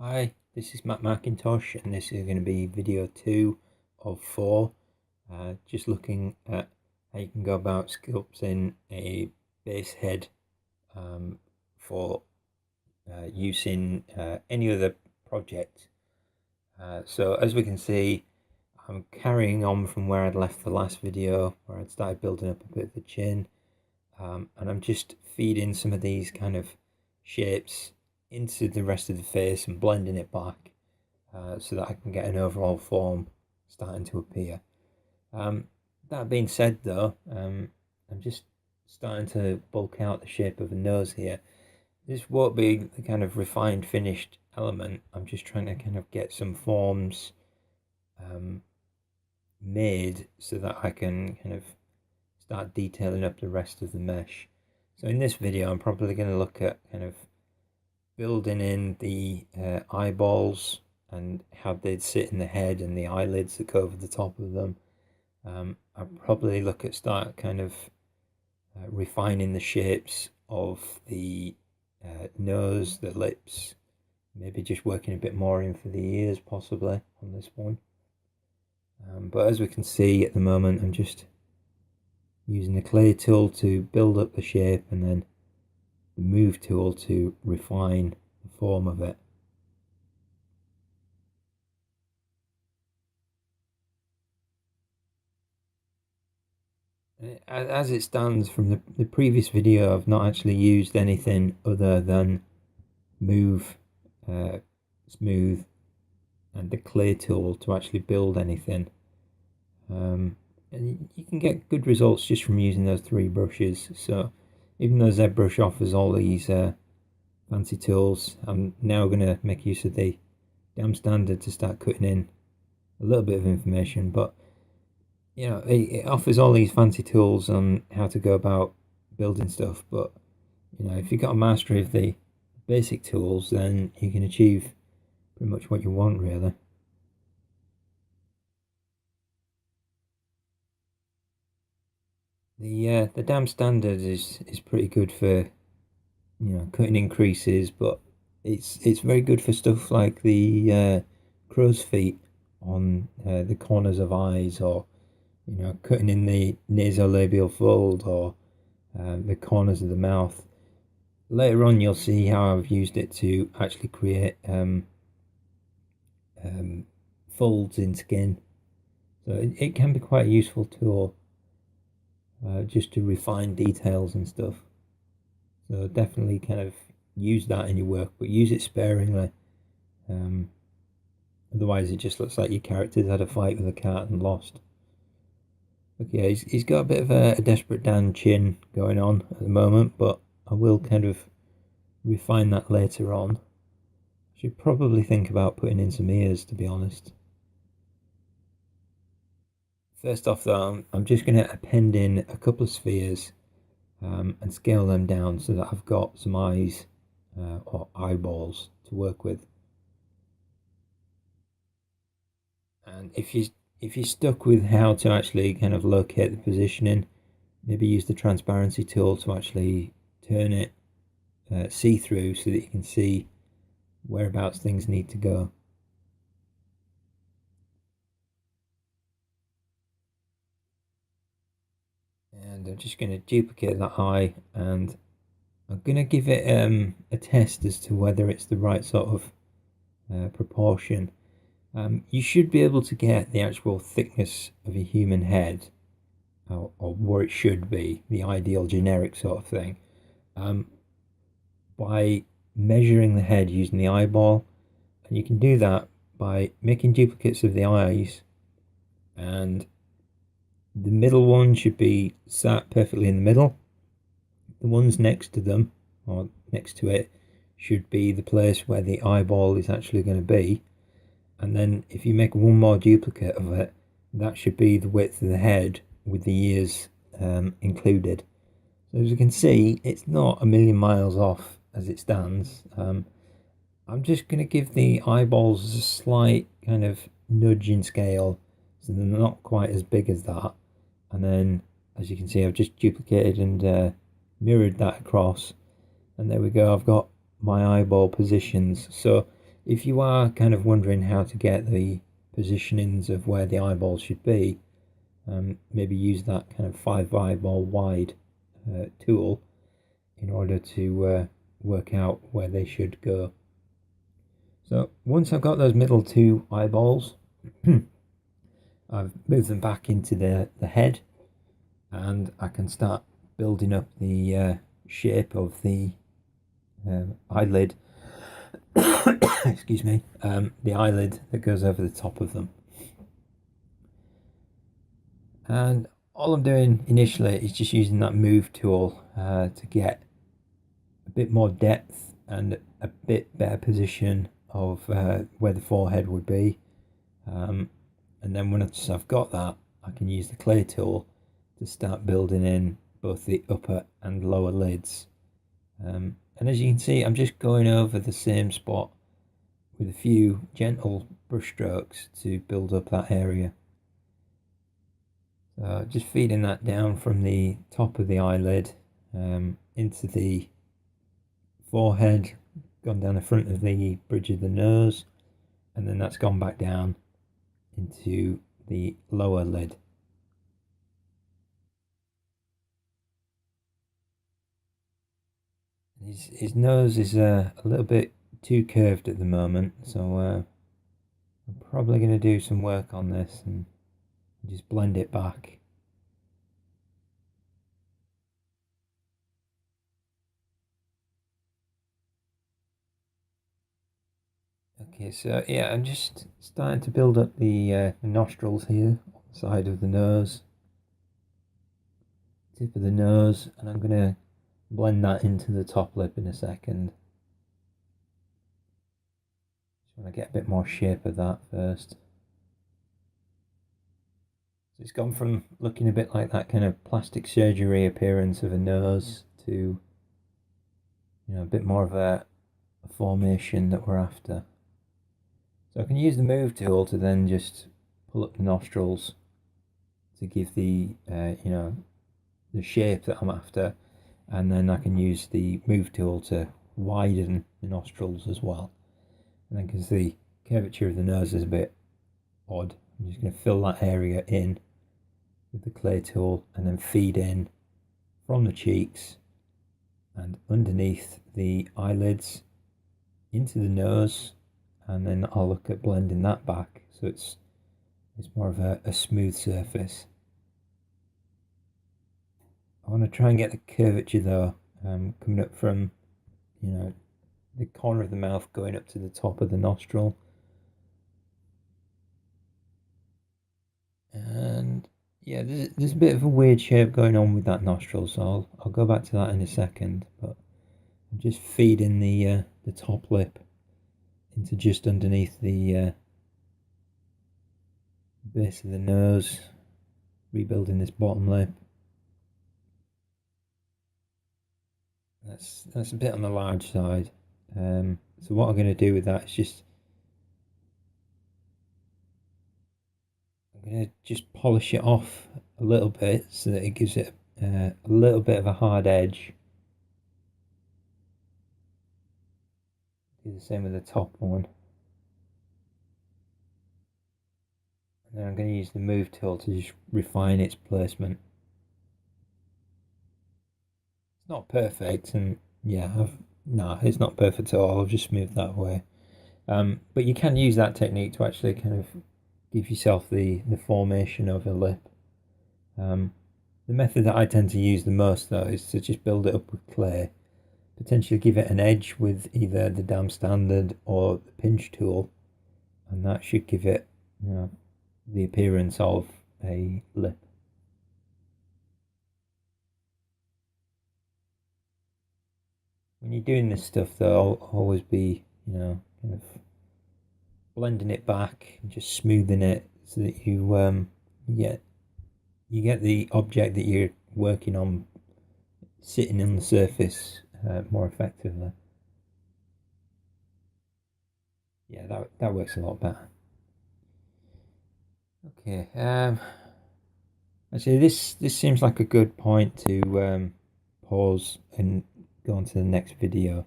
Hi, this is Matt McIntosh, and this is going to be video 2 of 4. Just looking at how you can go about sculpting a base head for use in any other project. So as we can see, I'm carrying on from where I'd left the last video, where I'd started building up a bit of the chin, and I'm just feeding some of these kind of shapes into the rest of the face and blending it back so that I can get an overall form starting to appear. That being said though, I'm just starting to bulk out the shape of a nose here. This won't be the kind of refined finished element. I'm just trying to kind of get some forms made so that I can kind of start detailing up the rest of the mesh. So in this video I'm probably going to look at kind of building in the eyeballs and how they'd sit in the head and the eyelids that go over the top of them. I'll probably look at start kind of refining the shapes of the nose, the lips, maybe just working a bit more in for the ears possibly on this one. But as we can see at the moment, I'm just using the clay tool to build up the shape and then the move tool to refine the form of it. As it stands from the previous video, I've not actually used anything other than move, smooth and the clay tool to actually build anything. And you can get good results just from using those 3 brushes. So even though Zbrush offers all these fancy tools, I'm now going to make use of the damn standard to start cutting in a little bit of information. But you know, it offers all these fancy tools on how to go about building stuff. But you know, if you've got a mastery of the basic tools, then you can achieve pretty much what you want, really. The damn standard is pretty good for, you know, cutting increases, but it's very good for stuff like the crow's feet on the corners of eyes, or you know, cutting in the nasolabial fold, or the corners of the mouth. Later on you'll see how I've used it to actually create folds in skin, so it can be quite a useful tool just to refine details and stuff. So definitely kind of use that in your work, but use it sparingly. Otherwise it just looks like your character's had a fight with a cat and lost. Okay, he's got a bit of a Desperate Dan chin going on at the moment, but I will kind of refine that later on. I should probably think about putting in some ears, to be honest. First off though, I'm just going to append in a couple of spheres and scale them down so that I've got some eyes or eyeballs to work with. And if you're stuck with how to actually kind of locate the positioning, maybe use the transparency tool to actually turn it see-through so that you can see whereabouts things need to go. And I'm just going to duplicate that eye, and I'm going to give it a test as to whether it's the right sort of proportion. You should be able to get the actual thickness of a human head, or where it should be, the ideal generic sort of thing, by measuring the head using the eyeball. And you can do that by making duplicates of the eyes, and the middle one should be sat perfectly in the middle. The ones next to them, or next to it, should be the place where the eyeball is actually going to be. And then if you make one more duplicate of it, that should be the width of the head with the ears included. So as you can see, it's not a million miles off as it stands. I'm just going to give the eyeballs a slight kind of nudge in scale, so they're not quite as big as that. And then, as you can see, I've just duplicated and mirrored that across. And there we go, I've got my eyeball positions. So if you are kind of wondering how to get the positionings of where the eyeballs should be, maybe use that kind of 5 eyeball wide tool in order to work out where they should go. So once I've got those middle 2 eyeballs, I've moved them back into the head, and I can start building up the shape of the eyelid. Excuse me, the eyelid that goes over the top of them. And all I'm doing initially is just using that move tool to get a bit more depth and a bit better position of where the forehead would be. And then once I've got that, I can use the clay tool to start building in both the upper and lower lids. And as you can see, I'm just going over the same spot with a few gentle brush strokes to build up that area. So just feeding that down from the top of the eyelid into the forehead, gone down the front of the bridge of the nose, and then that's gone back down into the lower lid. His nose is a little bit too curved at the moment, so I'm probably going to do some work on this and just blend it back. Okay, so yeah, I'm just starting to build up the nostrils here on the side of the nose, tip of the nose, and I'm going to blend that into the top lip in a second. Just want to get a bit more shape of that first. So it's gone from looking a bit like that kind of plastic surgery appearance of a nose to, you know, a bit more of a formation that we're after. So I can use the move tool to then just pull up the nostrils to give the, you know, the shape that I'm after, and then I can use the move tool to widen the nostrils as well. And then because the curvature of the nose is a bit odd, I'm just going to fill that area in with the clay tool and then feed in from the cheeks and underneath the eyelids into the nose, and then I'll look at blending that back so it's more of a smooth surface. I want to try and get the curvature though, coming up from, you know, the corner of the mouth going up to the top of the nostril. And yeah, there's a bit of a weird shape going on with that nostril, so I'll go back to that in a second. But I'm just feeding the top lip into just underneath the base of the nose, rebuilding this bottom lip. That's a bit on the large side. So what I'm going to do with that is just I'm going to just polish it off a little bit so that it gives it a little bit of a hard edge. Do the same with the top one. And then I'm going to use the move tool to just refine its placement. It's not perfect, and yeah, no, it's not perfect at all. I've just smoothed that away. But you can use that technique to actually kind of give yourself the formation of a lip. The method that I tend to use the most though is to just build it up with clay, potentially give it an edge with either the dam standard or the pinch tool, and that should give it, you know, the appearance of a lip. When you're doing this stuff though, I'll always be, you know, kind of blending it back and just smoothing it so that you get the object that you're working on sitting on the surface more effectively. Yeah, that works a lot better. Okay, actually this seems like a good point to pause and go on to the next video.